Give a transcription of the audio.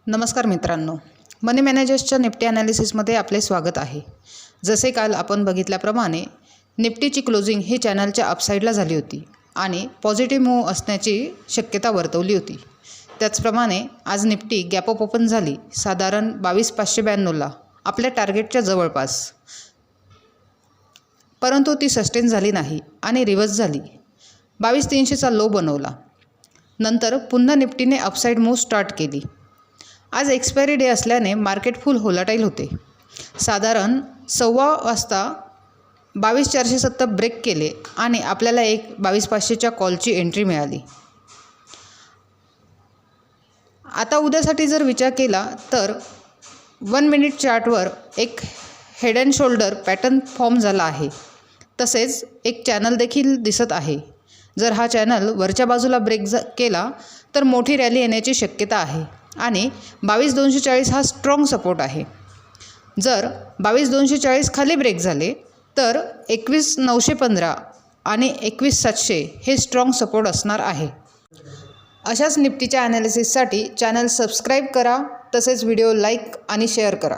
नमस्कार मित्रांनो, मनी मॅनेजर्सच्या निफ्टी ॲनालिसिसमध्ये आपले स्वागत आहे। जसे काल आपण बघितल्याप्रमाणे निफ्टीची क्लोजिंग ही चॅनलच्या अपसाईडला झाली होती आणि पॉझिटिव्ह मूव्ह असण्याची शक्यता वर्तवली होती। त्याचप्रमाणे आज निफ्टी गॅप अप ओपन झाली साधारण 22,592ला आपल्या टार्गेटच्या जवळपास, परंतु ती सस्टेन झाली नाही आणि रिव्हर्स झाली। 22,300चा लो बनवला। नंतर पुन्हा निफ्टीने अपसाईड मूव्ह स्टार्ट केली। आज एक्सपायरी डे असल्याने मार्केट फुल होलाटाईल होते। साधारण 1:15 वाजता 22,470 ब्रेक केले आणि आपल्याला एक 22,500च्या कॉलची एंट्री मिळाली। आता उद्यासाठी जर विचार केला तर 1 मिनिट चार्टवर एक head and shoulder pattern form झाला आहे। तसेच एक चॅनल देखील दिसत आहे। जर हा चॅनल वरच्या बाजूला ब्रेक केला तर मोठी रॅली येण्याची शक्यता आहे आणि 22,240 हा स्ट्रॉंग सपोर्ट आहे। जर 22,240 खाली ब्रेक झाले तर 21,915 आणि 21,700 हे स्ट्रॉंग सपोर्ट असणार आहे। अशाच निफ्टीच्या ॲनालिसिससाठी चॅनल सबस्क्राईब करा, तसेच व्हिडिओ लाईक आणि शेअर करा।